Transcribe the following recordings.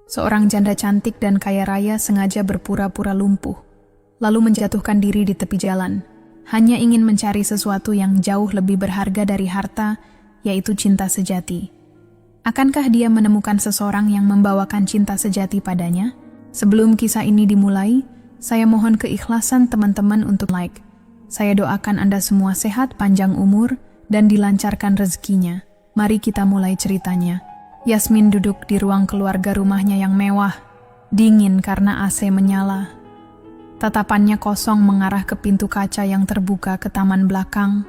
Seorang janda cantik dan kaya raya sengaja berpura-pura lumpuh, lalu menjatuhkan diri di tepi jalan, hanya ingin mencari sesuatu yang jauh lebih berharga dari harta, yaitu cinta sejati. Akankah dia menemukan seseorang yang membawakan cinta sejati padanya? Sebelum kisah ini dimulai, saya mohon keikhlasan teman-teman untuk like. Saya doakan Anda semua sehat, panjang umur, dan dilancarkan rezekinya. Mari kita mulai ceritanya. Yasmin duduk di ruang keluarga rumahnya yang mewah, dingin karena AC menyala. Tatapannya kosong mengarah ke pintu kaca yang terbuka ke taman belakang.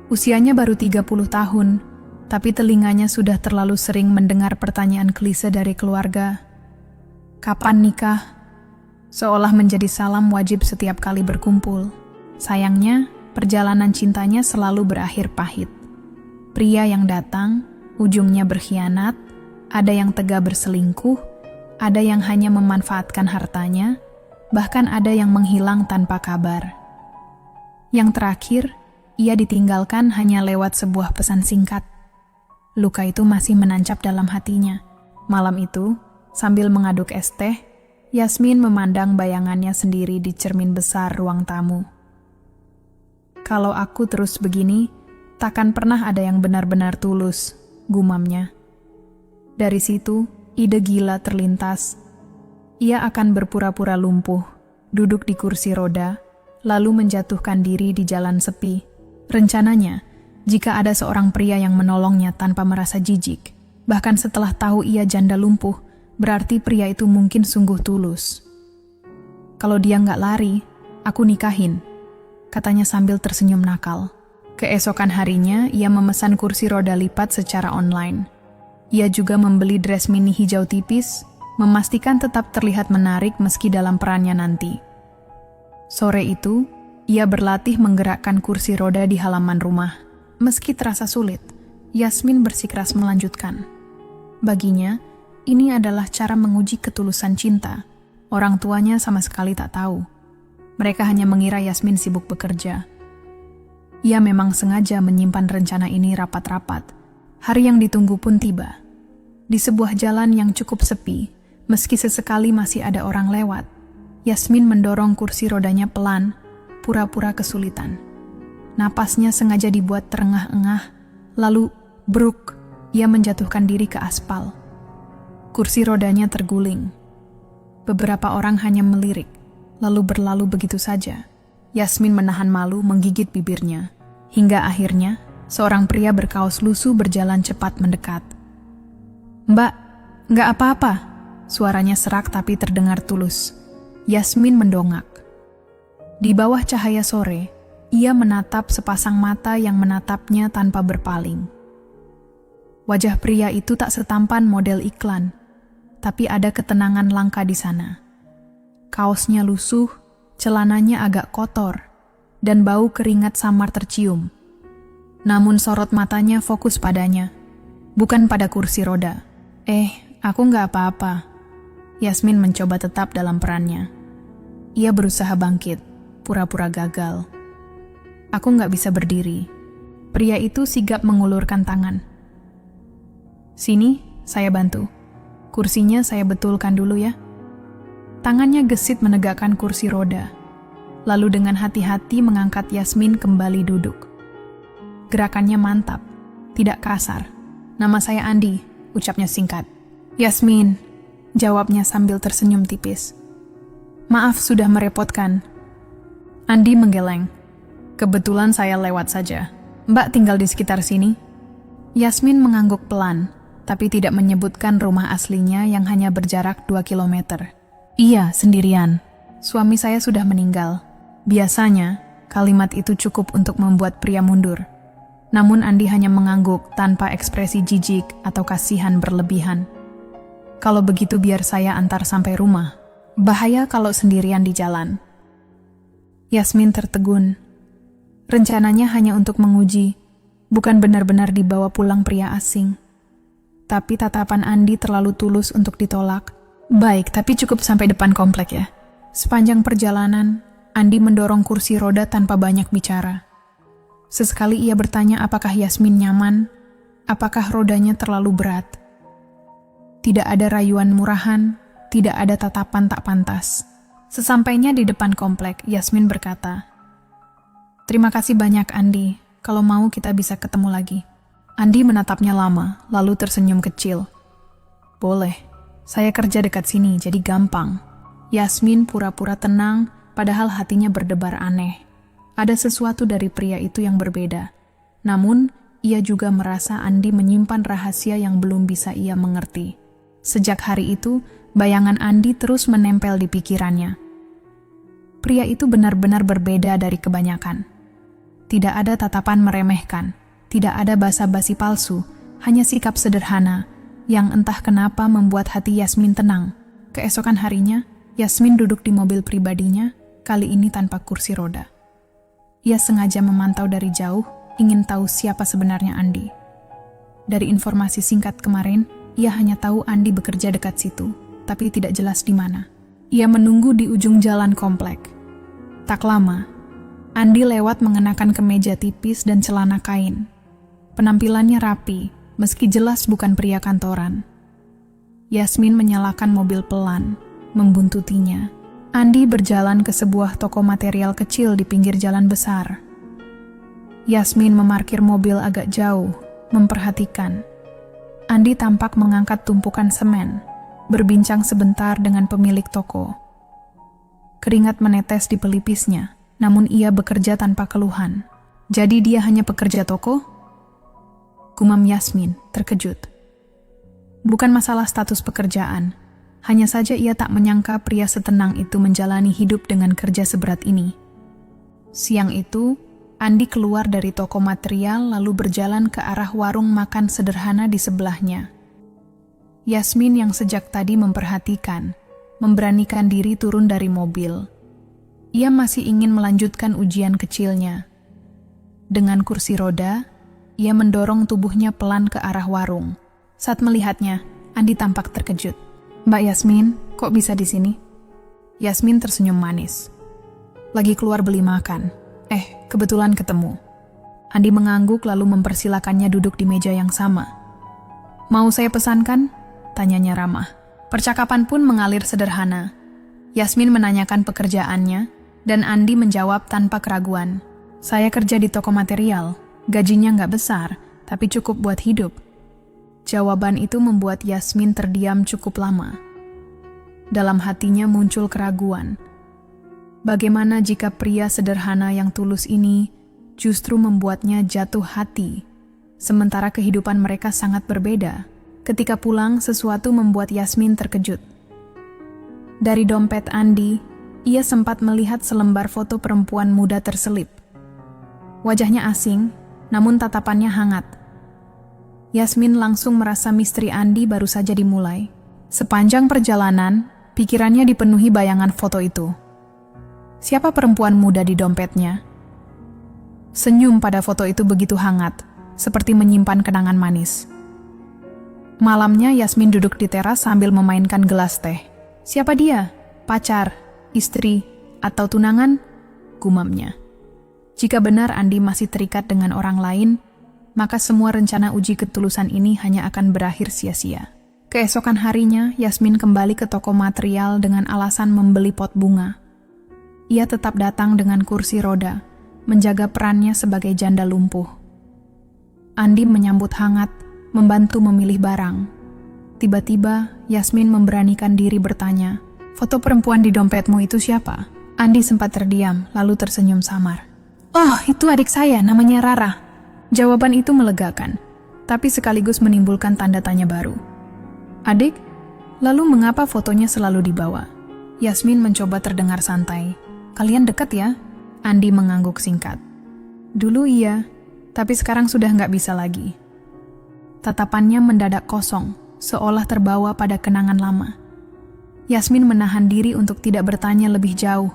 Usianya baru 30 tahun, tapi telinganya sudah terlalu sering mendengar pertanyaan klise dari keluarga. Kapan nikah? Seolah menjadi salam wajib setiap kali berkumpul. Sayangnya, perjalanan cintanya selalu berakhir pahit. Pria yang datang, ujungnya berkhianat, ada yang tega berselingkuh, ada yang hanya memanfaatkan hartanya, bahkan ada yang menghilang tanpa kabar. Yang terakhir, ia ditinggalkan hanya lewat sebuah pesan singkat. Luka itu masih menancap dalam hatinya. Malam itu, sambil mengaduk es teh, Yasmin memandang bayangannya sendiri di cermin besar ruang tamu. Kalau aku terus begini, takkan pernah ada yang benar-benar tulus, gumamnya. Dari situ, ide gila terlintas. Ia akan berpura-pura lumpuh, duduk di kursi roda, lalu menjatuhkan diri di jalan sepi. Rencananya, jika ada seorang pria yang menolongnya tanpa merasa jijik, bahkan setelah tahu ia janda lumpuh, berarti pria itu mungkin sungguh tulus. Kalau dia nggak lari, aku nikahin, katanya sambil tersenyum nakal. Keesokan harinya, ia memesan kursi roda lipat secara online. Ia juga membeli dress mini hijau tipis, memastikan tetap terlihat menarik meski dalam perannya nanti. Sore itu, ia berlatih menggerakkan kursi roda di halaman rumah. Meski terasa sulit, Yasmin bersikeras melanjutkan. Baginya, ini adalah cara menguji ketulusan cinta. Orang tuanya sama sekali tak tahu. Mereka hanya mengira Yasmin sibuk bekerja. Ia memang sengaja menyimpan rencana ini rapat-rapat. Hari yang ditunggu pun tiba. Di sebuah jalan yang cukup sepi, meski sesekali masih ada orang lewat, Yasmin mendorong kursi rodanya pelan, pura-pura kesulitan. Napasnya sengaja dibuat terengah-engah, lalu bruk, ia menjatuhkan diri ke aspal. Kursi rodanya terguling. Beberapa orang hanya melirik, lalu berlalu begitu saja. Yasmin menahan malu menggigit bibirnya. Hingga akhirnya, seorang pria berkaos lusuh berjalan cepat mendekat. "Mbak, nggak apa-apa," suaranya serak tapi terdengar tulus. Yasmin mendongak. Di bawah cahaya sore, ia menatap sepasang mata yang menatapnya tanpa berpaling. Wajah pria itu tak setampan model iklan, tapi ada ketenangan langka di sana. Kaosnya lusuh, celananya agak kotor, dan bau keringat samar tercium. Namun sorot matanya fokus padanya, bukan pada kursi roda. Aku nggak apa-apa." Yasmin mencoba tetap dalam perannya. Ia berusaha bangkit, pura-pura gagal. "Aku nggak bisa berdiri." Pria itu sigap mengulurkan tangan. "Sini, saya bantu. Kursinya saya betulkan dulu ya." Tangannya gesit menegakkan kursi roda, lalu dengan hati-hati mengangkat Yasmin kembali duduk. Gerakannya mantap, tidak kasar. "Nama saya Andi," ucapnya singkat. "Yasmin," jawabnya sambil tersenyum tipis. "Maaf sudah merepotkan." Andi menggeleng. "Kebetulan saya lewat saja. Mbak tinggal di sekitar sini?" Yasmin mengangguk pelan, tapi tidak menyebutkan rumah aslinya yang hanya berjarak 2 kilometer. "Iya, sendirian. Suami saya sudah meninggal." Biasanya, kalimat itu cukup untuk membuat pria mundur. Namun Andi hanya mengangguk tanpa ekspresi jijik atau kasihan berlebihan. "Kalau begitu biar saya antar sampai rumah. Bahaya kalau sendirian di jalan." Yasmin tertegun. Rencananya hanya untuk menguji, bukan benar-benar dibawa pulang pria asing. Tapi tatapan Andi terlalu tulus untuk ditolak. "Baik, tapi cukup sampai depan komplek ya." Sepanjang perjalanan, Andi mendorong kursi roda tanpa banyak bicara. Sesekali ia bertanya apakah Yasmin nyaman, apakah rodanya terlalu berat. Tidak ada rayuan murahan, tidak ada tatapan tak pantas. Sesampainya di depan komplek, Yasmin berkata, "Terima kasih banyak Andi, kalau mau kita bisa ketemu lagi." Andi menatapnya lama, lalu tersenyum kecil. "Boleh, saya kerja dekat sini, jadi gampang." Yasmin pura-pura tenang, padahal hatinya berdebar aneh. Ada sesuatu dari pria itu yang berbeda. Namun, ia juga merasa Andi menyimpan rahasia yang belum bisa ia mengerti. Sejak hari itu, bayangan Andi terus menempel di pikirannya. Pria itu benar-benar berbeda dari kebanyakan. Tidak ada tatapan meremehkan, tidak ada basa-basi palsu, hanya sikap sederhana yang entah kenapa membuat hati Yasmin tenang. Keesokan harinya, Yasmin duduk di mobil pribadinya, kali ini tanpa kursi roda. Ia sengaja memantau dari jauh, ingin tahu siapa sebenarnya Andi. Dari informasi singkat kemarin, ia hanya tahu Andi bekerja dekat situ, tapi tidak jelas di mana. Ia menunggu di ujung jalan komplek. Tak lama, Andi lewat mengenakan kemeja tipis dan celana kain. Penampilannya rapi, meski jelas bukan pria kantoran. Yasmin menyalakan mobil pelan, membuntutinya. Andi berjalan ke sebuah toko material kecil di pinggir jalan besar. Yasmin memarkir mobil agak jauh, memperhatikan. Andi tampak mengangkat tumpukan semen, berbincang sebentar dengan pemilik toko. Keringat menetes di pelipisnya, namun ia bekerja tanpa keluhan. Jadi dia hanya pekerja toko? Gumam Yasmin, terkejut. Bukan masalah status pekerjaan, hanya saja ia tak menyangka pria setenang itu menjalani hidup dengan kerja seberat ini. Siang itu, Andi keluar dari toko material lalu berjalan ke arah warung makan sederhana di sebelahnya. Yasmin yang sejak tadi memperhatikan, memberanikan diri turun dari mobil. Ia masih ingin melanjutkan ujian kecilnya. Dengan kursi roda, ia mendorong tubuhnya pelan ke arah warung. Saat melihatnya, Andi tampak terkejut. "Mbak Yasmin, kok bisa di sini?" Yasmin tersenyum manis. "Lagi keluar beli makan. Kebetulan ketemu." Andi mengangguk lalu mempersilakannya duduk di meja yang sama. "Mau saya pesankan?" tanyanya ramah. Percakapan pun mengalir sederhana. Yasmin menanyakan pekerjaannya, dan Andi menjawab tanpa keraguan. "Saya kerja di toko material. Gajinya nggak besar, tapi cukup buat hidup." Jawaban itu membuat Yasmin terdiam cukup lama. Dalam hatinya muncul keraguan. Bagaimana jika pria sederhana yang tulus ini justru membuatnya jatuh hati, sementara kehidupan mereka sangat berbeda? Ketika pulang, sesuatu membuat Yasmin terkejut. Dari dompet Andi, ia sempat melihat selembar foto perempuan muda terselip. Wajahnya asing, namun tatapannya hangat. Yasmin langsung merasa misteri Andi baru saja dimulai. Sepanjang perjalanan, pikirannya dipenuhi bayangan foto itu. Siapa perempuan muda di dompetnya? Senyum pada foto itu begitu hangat, seperti menyimpan kenangan manis. Malamnya Yasmin duduk di teras sambil memainkan gelas teh. Siapa dia? Pacar, istri, atau tunangan? Gumamnya. Jika benar Andi masih terikat dengan orang lain, maka semua rencana uji ketulusan ini hanya akan berakhir sia-sia. Keesokan harinya, Yasmin kembali ke toko material dengan alasan membeli pot bunga. Ia tetap datang dengan kursi roda, menjaga perannya sebagai janda lumpuh. Andi menyambut hangat, membantu memilih barang. Tiba-tiba, Yasmin memberanikan diri bertanya, "Foto perempuan di dompetmu itu siapa?" Andi sempat terdiam, lalu tersenyum samar. "Oh, itu adik saya, namanya Rara." Jawaban itu melegakan, tapi sekaligus menimbulkan tanda tanya baru. "Adik? Lalu mengapa fotonya selalu dibawa?" Yasmin mencoba terdengar santai. "Kalian dekat ya?" Andi mengangguk singkat. "Dulu iya, tapi sekarang sudah nggak bisa lagi." Tatapannya mendadak kosong, seolah terbawa pada kenangan lama. Yasmin menahan diri untuk tidak bertanya lebih jauh,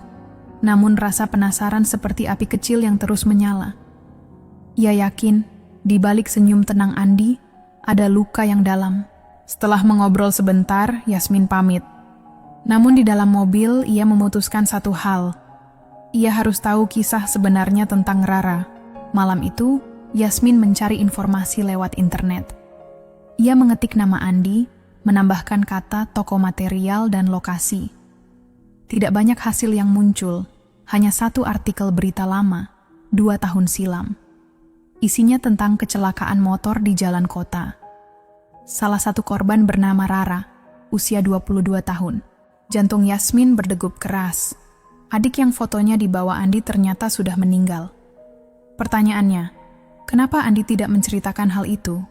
namun rasa penasaran seperti api kecil yang terus menyala. Ia yakin, di balik senyum tenang Andi, ada luka yang dalam. Setelah mengobrol sebentar, Yasmin pamit. Namun di dalam mobil, ia memutuskan satu hal. Ia harus tahu kisah sebenarnya tentang Rara. Malam itu, Yasmin mencari informasi lewat internet. Ia mengetik nama Andi, menambahkan kata toko material dan lokasi. Tidak banyak hasil yang muncul, hanya satu artikel berita lama, 2 tahun silam. Isinya tentang kecelakaan motor di jalan kota. Salah satu korban bernama Rara, usia 22 tahun. Jantung Yasmin berdegup keras. Adik yang fotonya dibawa Andi ternyata sudah meninggal. Pertanyaannya, kenapa Andi tidak menceritakan hal itu?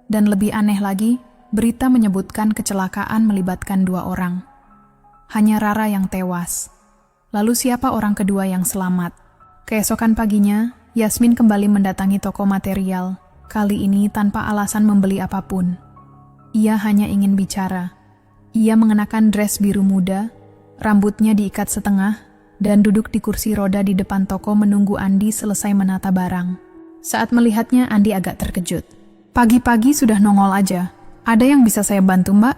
Dan lebih aneh lagi, berita menyebutkan kecelakaan melibatkan 2 orang. Hanya Rara yang tewas. Lalu siapa orang kedua yang selamat? Keesokan paginya, Yasmin kembali mendatangi toko material, kali ini tanpa alasan membeli apapun. Ia hanya ingin bicara. Ia mengenakan dress biru muda, rambutnya diikat setengah, dan duduk di kursi roda di depan toko menunggu Andi selesai menata barang. Saat melihatnya, Andi agak terkejut. Pagi-pagi sudah nongol aja. Ada yang bisa saya bantu, Mbak?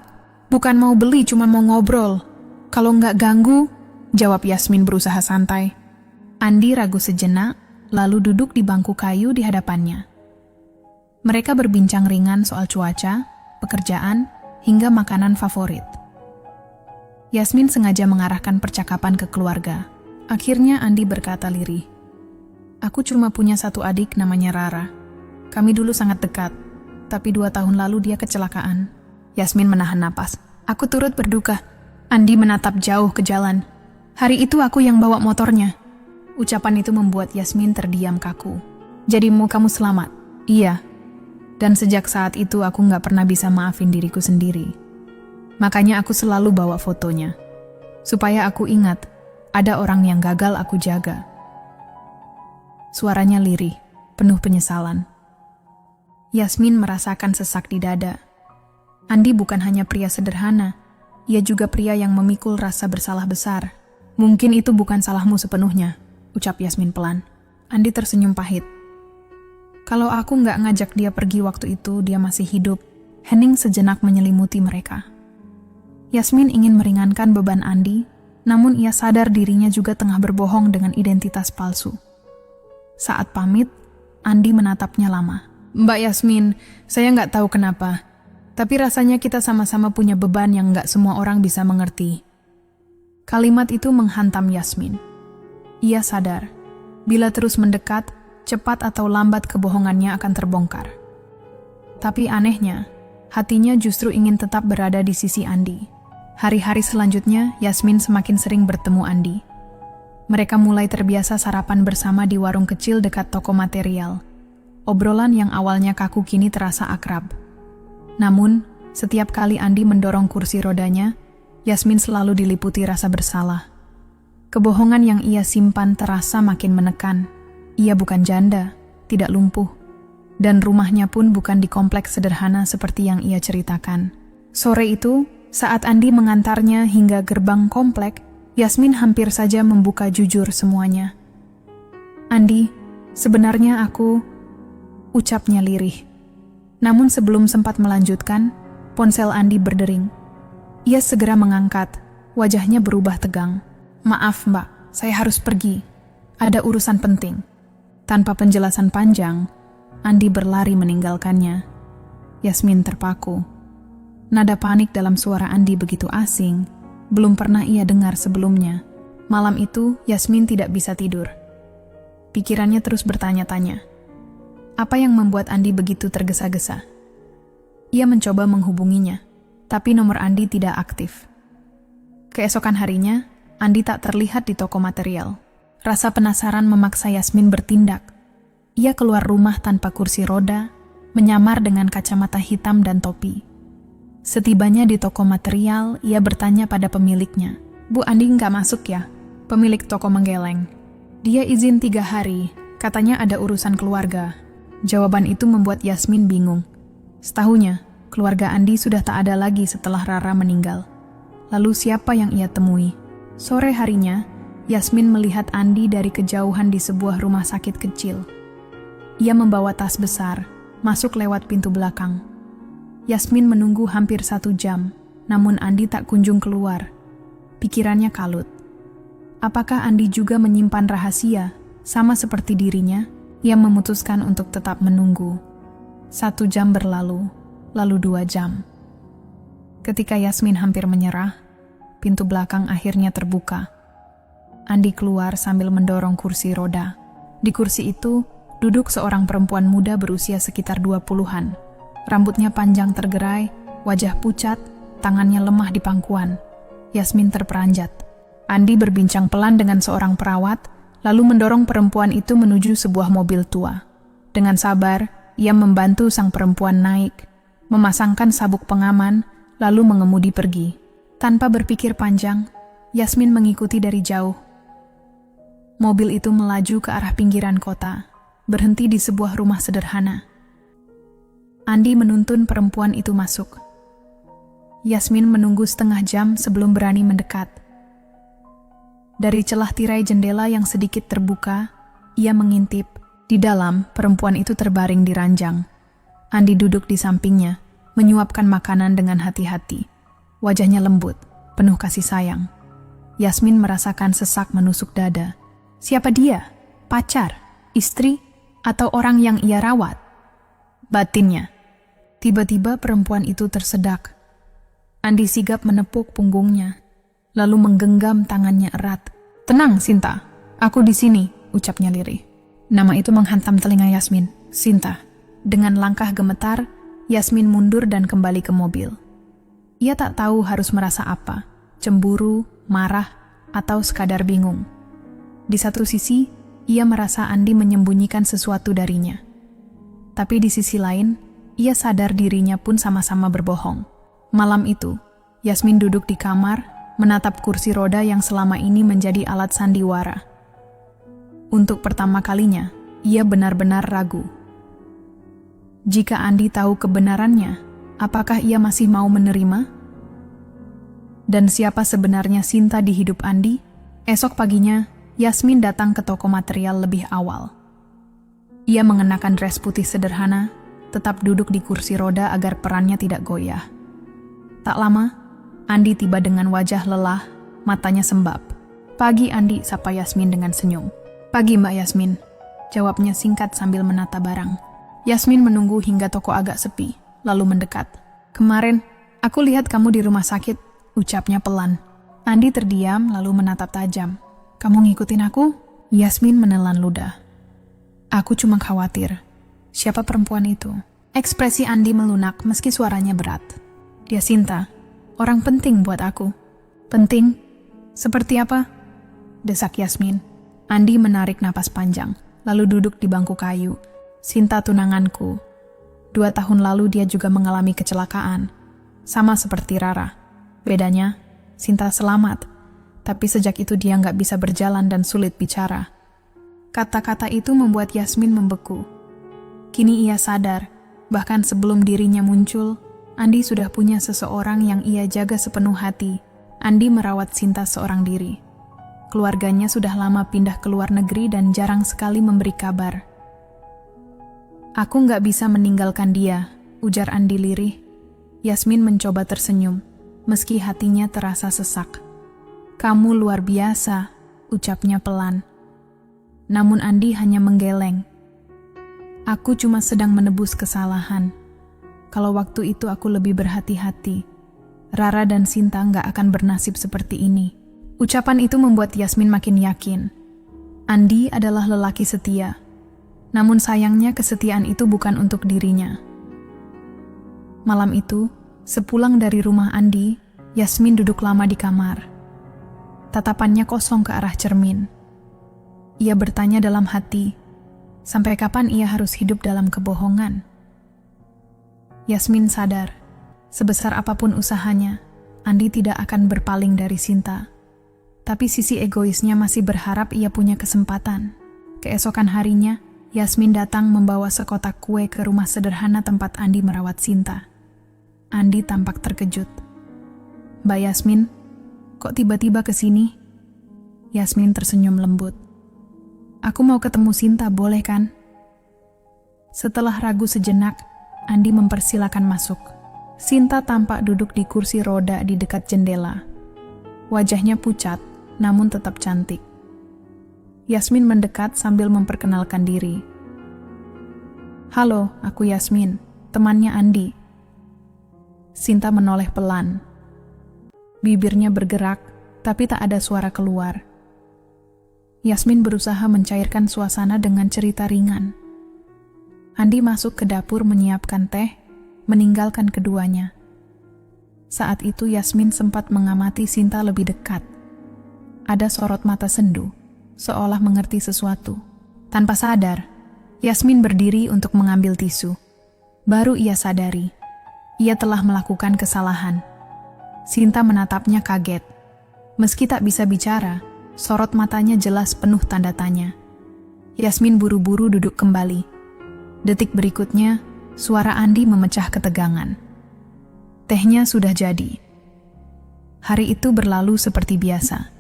Bukan mau beli, cuma mau ngobrol. Kalau nggak ganggu, jawab Yasmin berusaha santai. Andi ragu sejenak, lalu duduk di bangku kayu di hadapannya. Mereka berbincang ringan soal cuaca, pekerjaan, hingga makanan favorit. Yasmin sengaja mengarahkan percakapan ke keluarga. Akhirnya Andi berkata lirih, "Aku cuma punya satu adik namanya Rara. Kami dulu sangat dekat, tapi 2 tahun lalu dia kecelakaan." Yasmin menahan napas. "Aku turut berduka." Andi menatap jauh ke jalan. "Hari itu aku yang bawa motornya." Ucapan itu membuat Yasmin terdiam kaku. "Jadi mau kamu selamat?" "Iya. Dan sejak saat itu aku nggak pernah bisa maafin diriku sendiri. Makanya aku selalu bawa fotonya. Supaya aku ingat, ada orang yang gagal aku jaga." Suaranya lirih, penuh penyesalan. Yasmin merasakan sesak di dada. Andi bukan hanya pria sederhana, ia juga pria yang memikul rasa bersalah besar. "Mungkin itu bukan salahmu sepenuhnya," ucap Yasmin pelan. Andi tersenyum pahit. "Kalau aku nggak ngajak dia pergi waktu itu, dia masih hidup." Hening sejenak menyelimuti mereka. Yasmin ingin meringankan beban Andi, namun ia sadar dirinya juga tengah berbohong dengan identitas palsu. Saat pamit, Andi menatapnya lama. "Mbak Yasmin, saya nggak tahu kenapa, tapi rasanya kita sama-sama punya beban yang nggak semua orang bisa mengerti." Kalimat itu menghantam Yasmin. Ia sadar, bila terus mendekat, cepat atau lambat kebohongannya akan terbongkar. Tapi anehnya, hatinya justru ingin tetap berada di sisi Andi. Hari-hari selanjutnya, Yasmin semakin sering bertemu Andi. Mereka mulai terbiasa sarapan bersama di warung kecil dekat toko material. Obrolan yang awalnya kaku kini terasa akrab. Namun, setiap kali Andi mendorong kursi rodanya, Yasmin selalu diliputi rasa bersalah. Kebohongan yang ia simpan terasa makin menekan. Ia bukan janda, tidak lumpuh. Dan rumahnya pun bukan di kompleks sederhana seperti yang ia ceritakan. Sore itu, saat Andi mengantarnya hingga gerbang komplek, Yasmin hampir saja membuka jujur semuanya. "Andi, sebenarnya aku..." ucapnya lirih. Namun sebelum sempat melanjutkan, ponsel Andi berdering. Ia segera mengangkat, wajahnya berubah tegang. "Maaf Mbak, saya harus pergi. Ada urusan penting." Tanpa penjelasan panjang, Andi berlari meninggalkannya. Yasmin terpaku. Nada panik dalam suara Andi begitu asing, belum pernah ia dengar sebelumnya. Malam itu, Yasmin tidak bisa tidur. Pikirannya terus bertanya-tanya. Apa yang membuat Andi begitu tergesa-gesa? Ia mencoba menghubunginya, tapi nomor Andi tidak aktif. Keesokan harinya, Andi tak terlihat di toko material. Rasa penasaran memaksa Yasmin bertindak. Ia keluar rumah tanpa kursi roda, menyamar dengan kacamata hitam dan topi. Setibanya di toko material, ia bertanya pada pemiliknya. "Bu, Andi nggak masuk ya?" Pemilik toko menggeleng. "Dia izin 3 hari, katanya ada urusan keluarga." Jawaban itu membuat Yasmin bingung. Setahunya, keluarga Andi sudah tak ada lagi setelah Rara meninggal. Lalu siapa yang ia temui? Sore harinya, Yasmin melihat Andi dari kejauhan di sebuah rumah sakit kecil. Ia membawa tas besar, masuk lewat pintu belakang. Yasmin menunggu hampir 1 jam, namun Andi tak kunjung keluar. Pikirannya kalut. Apakah Andi juga menyimpan rahasia, sama seperti dirinya? Ia memutuskan untuk tetap menunggu. 1 jam berlalu, lalu 2 jam. Ketika Yasmin hampir menyerah, pintu belakang akhirnya terbuka. Andi keluar sambil mendorong kursi roda. Di kursi itu, duduk seorang perempuan muda berusia sekitar 20-an. Rambutnya panjang tergerai, wajah pucat, tangannya lemah di pangkuan. Yasmin terperanjat. Andi berbincang pelan dengan seorang perawat, lalu mendorong perempuan itu menuju sebuah mobil tua. Dengan sabar, ia membantu sang perempuan naik, memasangkan sabuk pengaman, lalu mengemudi pergi. Tanpa berpikir panjang, Yasmin mengikuti dari jauh. Mobil itu melaju ke arah pinggiran kota, berhenti di sebuah rumah sederhana. Andi menuntun perempuan itu masuk. Yasmin menunggu setengah jam sebelum berani mendekat. Dari celah tirai jendela yang sedikit terbuka, ia mengintip. Di dalam, perempuan itu terbaring di ranjang. Andi duduk di sampingnya, menyuapkan makanan dengan hati-hati. Wajahnya lembut, penuh kasih sayang. Yasmin merasakan sesak menusuk dada. Siapa dia? Pacar? Istri? Atau orang yang ia rawat? Batinnya. Tiba-tiba perempuan itu tersedak. Andi sigap menepuk punggungnya, lalu menggenggam tangannya erat. Tenang, Sinta. Aku di sini, ucapnya lirih. Nama itu menghantam telinga Yasmin. Sinta. Dengan langkah gemetar, Yasmin mundur dan kembali ke mobil. Ia tak tahu harus merasa apa, cemburu, marah, atau sekadar bingung. Di satu sisi, ia merasa Andi menyembunyikan sesuatu darinya. Tapi di sisi lain, ia sadar dirinya pun sama-sama berbohong. Malam itu, Yasmin duduk di kamar, menatap kursi roda yang selama ini menjadi alat sandiwara. Untuk pertama kalinya, ia benar-benar ragu. Jika Andi tahu kebenarannya, apakah ia masih mau menerima? Dan siapa sebenarnya Sinta di hidup Andi? Esok paginya, Yasmin datang ke toko material lebih awal. Ia mengenakan dress putih sederhana, tetap duduk di kursi roda agar perannya tidak goyah. Tak lama, Andi tiba dengan wajah lelah, matanya sembab. Pagi, Andi, sapa Yasmin dengan senyum. Pagi, Mbak Yasmin, jawabnya singkat sambil menata barang. Yasmin menunggu hingga toko agak sepi, lalu mendekat. Kemarin, aku lihat kamu di rumah sakit, ucapnya pelan. Andi terdiam lalu menatap tajam. Kamu ngikutin aku? Yasmin menelan ludah. Aku cuma khawatir. Siapa perempuan itu? Ekspresi Andi melunak meski suaranya berat. Dia Sinta, orang penting buat aku. Penting? Seperti apa? Desak Yasmin. Andi menarik napas panjang, lalu duduk di bangku kayu. Sinta tunanganku. 2 tahun lalu dia juga mengalami kecelakaan. Sama seperti Rara. Bedanya, Sinta selamat. Tapi sejak itu dia nggak bisa berjalan dan sulit bicara. Kata-kata itu membuat Yasmin membeku. Kini ia sadar, bahkan sebelum dirinya muncul, Andi sudah punya seseorang yang ia jaga sepenuh hati. Andi merawat Sinta seorang diri. Keluarganya sudah lama pindah ke luar negeri dan jarang sekali memberi kabar. Aku nggak bisa meninggalkan dia, ujar Andi lirih. Yasmin mencoba tersenyum, meski hatinya terasa sesak. Kamu luar biasa, ucapnya pelan. Namun Andi hanya menggeleng. Aku cuma sedang menebus kesalahan. Kalau waktu itu aku lebih berhati-hati, Rara dan Sinta nggak akan bernasib seperti ini. Ucapan itu membuat Yasmin makin yakin. Andi adalah lelaki setia. Namun sayangnya kesetiaan itu bukan untuk dirinya. Malam itu, sepulang dari rumah Andi, Yasmin duduk lama di kamar. Tatapannya kosong ke arah cermin. Ia bertanya dalam hati, sampai kapan ia harus hidup dalam kebohongan? Yasmin sadar, sebesar apapun usahanya, Andi tidak akan berpaling dari Sinta. Tapi sisi egoisnya masih berharap ia punya kesempatan. Keesokan harinya, Yasmin datang membawa sekotak kue ke rumah sederhana tempat Andi merawat Sinta. Andi tampak terkejut. Mbak Yasmin, kok tiba-tiba ke sini? Yasmin tersenyum lembut. Aku mau ketemu Sinta, boleh kan? Setelah ragu sejenak, Andi mempersilakan masuk. Sinta tampak duduk di kursi roda di dekat jendela. Wajahnya pucat, namun tetap cantik. Yasmin mendekat sambil memperkenalkan diri. Halo, aku Yasmin, temannya Andi. Sinta menoleh pelan. Bibirnya bergerak, tapi tak ada suara keluar. Yasmin berusaha mencairkan suasana dengan cerita ringan. Andi masuk ke dapur menyiapkan teh, meninggalkan keduanya. Saat itu Yasmin sempat mengamati Sinta lebih dekat. Ada sorot mata sendu, seolah mengerti sesuatu. Tanpa sadar, Yasmin berdiri untuk mengambil tisu. Baru ia sadari, ia telah melakukan kesalahan. Sinta menatapnya kaget. Meski tak bisa bicara, sorot matanya jelas penuh tanda tanya. Yasmin buru-buru duduk kembali. Detik berikutnya, suara Andi memecah ketegangan. Tehnya sudah jadi. Hari itu berlalu seperti biasa,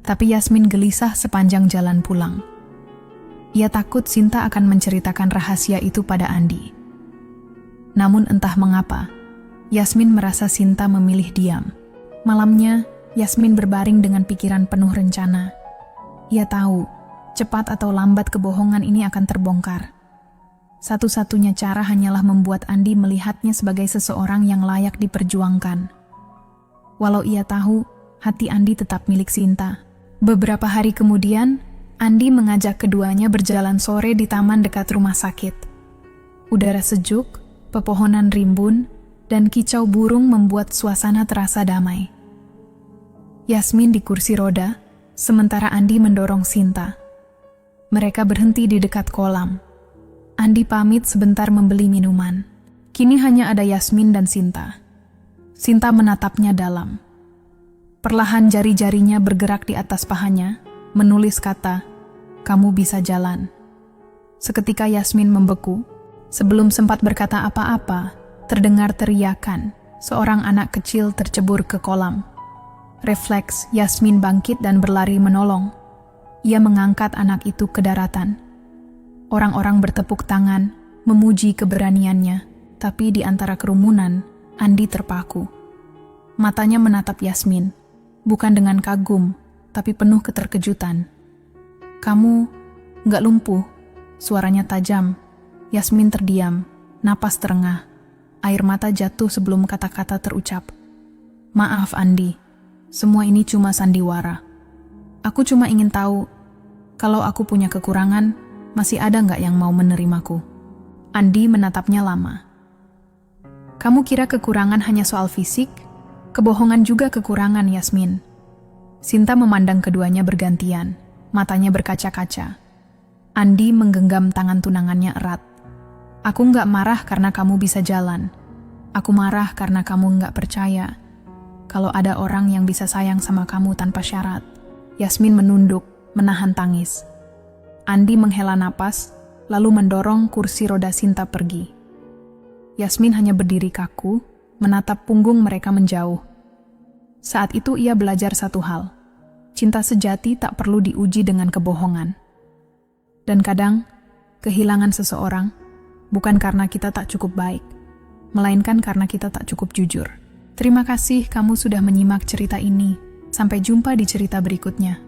tapi Yasmin gelisah sepanjang jalan pulang. Ia takut Sinta akan menceritakan rahasia itu pada Andi. Namun entah mengapa, Yasmin merasa Sinta memilih diam. Malamnya, Yasmin berbaring dengan pikiran penuh rencana. Ia tahu, cepat atau lambat kebohongan ini akan terbongkar. Satu-satunya cara hanyalah membuat Andi melihatnya sebagai seseorang yang layak diperjuangkan. Walau ia tahu, hati Andi tetap milik Sinta. Beberapa hari kemudian, Andi mengajak keduanya berjalan sore di taman dekat rumah sakit. Udara sejuk, pepohonan rimbun, dan kicau burung membuat suasana terasa damai. Yasmin di kursi roda, sementara Andi mendorong Sinta. Mereka berhenti di dekat kolam. Andi pamit sebentar membeli minuman. Kini hanya ada Yasmin dan Sinta. Sinta menatapnya dalam. Perlahan jari-jarinya bergerak di atas pahanya, menulis kata, "Kamu bisa jalan." Seketika Yasmin membeku. Sebelum sempat berkata apa-apa, terdengar teriakan. Seorang anak kecil tercebur ke kolam. Refleks, Yasmin bangkit dan berlari menolong. Ia mengangkat anak itu ke daratan. Orang-orang bertepuk tangan, memuji keberaniannya, tapi di antara kerumunan, Andi terpaku. Matanya menatap Yasmin, bukan dengan kagum, tapi penuh keterkejutan. "Kamu nggak lumpuh?" Suaranya tajam. Yasmin terdiam, napas terengah. Air mata jatuh sebelum kata-kata terucap. "Maaf Andi, semua ini cuma sandiwara. Aku cuma ingin tahu, kalau aku punya kekurangan, masih ada nggak yang mau menerimaku?" Andi menatapnya lama. "Kamu kira kekurangan hanya soal fisik? Kebohongan juga kekurangan, Yasmin." Sinta memandang keduanya bergantian, matanya berkaca-kaca. Andi menggenggam tangan tunangannya erat. "Aku nggak marah karena kamu bisa jalan. Aku marah karena kamu nggak percaya kalau ada orang yang bisa sayang sama kamu tanpa syarat." Yasmin menunduk, menahan tangis. Andi menghela napas, lalu mendorong kursi roda Sinta pergi. Yasmin hanya berdiri kaku, menatap punggung mereka menjauh. Saat itu ia belajar satu hal. Cinta sejati tak perlu diuji dengan kebohongan. Dan kadang, kehilangan seseorang bukan karena kita tak cukup baik, melainkan karena kita tak cukup jujur. Terima kasih kamu sudah menyimak cerita ini. Sampai jumpa di cerita berikutnya.